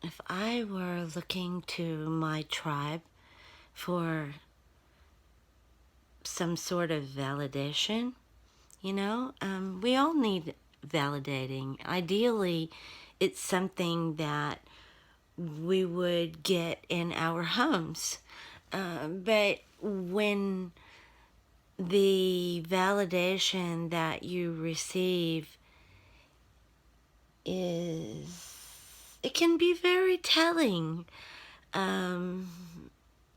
If I were looking to my tribe for some sort of validation, we all need validating. Ideally, it's something that we would get in our homes. But when the validation that you receive it can be very telling.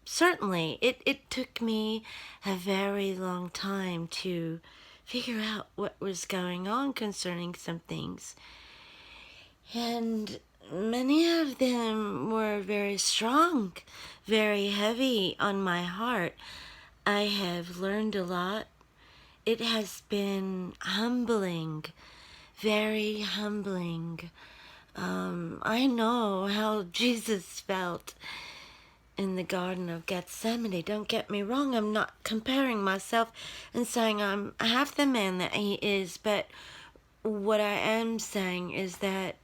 Certainly, it took me a very long time to figure out what was going on concerning some things. And many of them were very strong, very heavy on my heart. I have learned a lot. It has been humbling, very humbling. I know how Jesus felt in the Garden of Gethsemane. Don't get me wrong, I'm not comparing myself and saying I'm half the man that he is, but what I am saying is that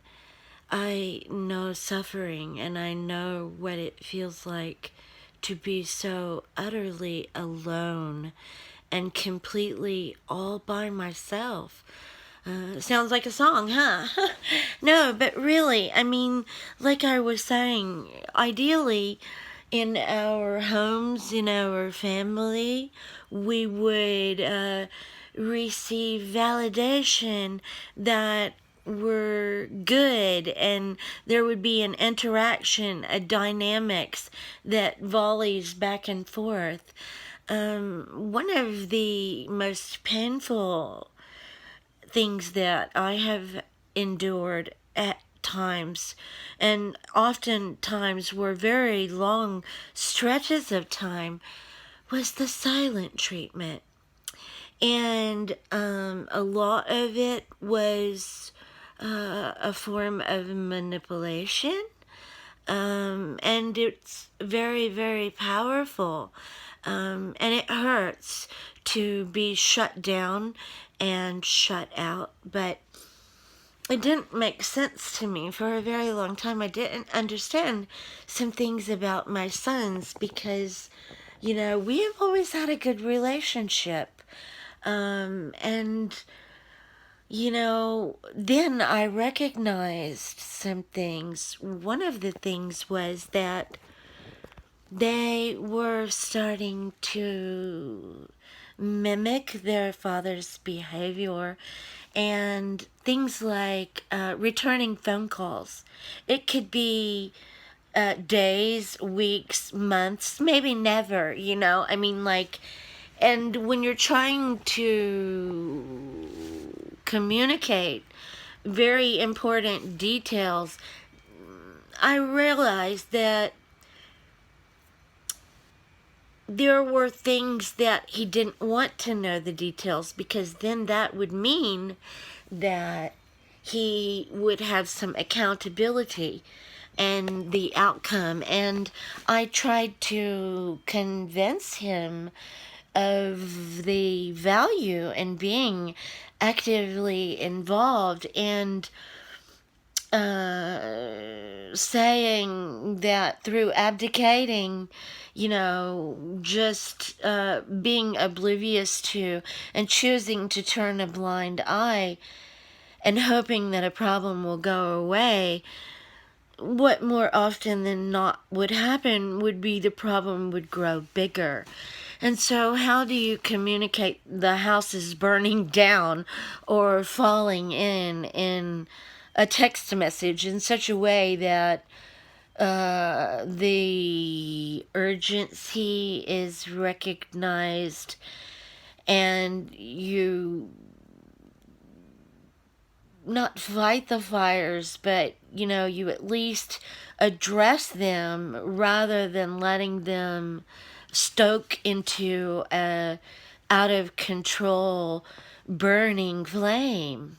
I know suffering and I know what it feels like to be so utterly alone and completely all by myself. Sounds like a song, huh? No, but really, I mean, like I was saying, ideally, in our homes, in our family, we would receive validation that we're good, and there would be an interaction, a dynamics that volleys back and forth. One of the most painful things that I have endured at times, and oftentimes were very long stretches of time, was the silent treatment. And a lot of it was a form of manipulation. And it's very, very powerful. And it hurts to be shut down and shut out. But it didn't make sense to me for a very long time. I didn't understand some things about my sons because, we have always had a good relationship. And then I recognized some things. One of the things was that they were starting to mimic their father's behavior, and things like returning phone calls. It could be days, weeks, months, maybe never, I mean, and when you're trying to communicate very important details, I realized that there were things that he didn't want to know the details, because then that would mean that he would have some accountability and the outcome. And I tried to convince him of the value in being actively involved, and saying that through abdicating, just being oblivious to and choosing to turn a blind eye and hoping that a problem will go away, what more often than not would happen would be the problem would grow bigger. And so how do you communicate the house is burning down or falling in a text message in such a way that the urgency is recognized, and you not fight the fires, but you at least address them rather than letting them stoke into a out of control burning flame.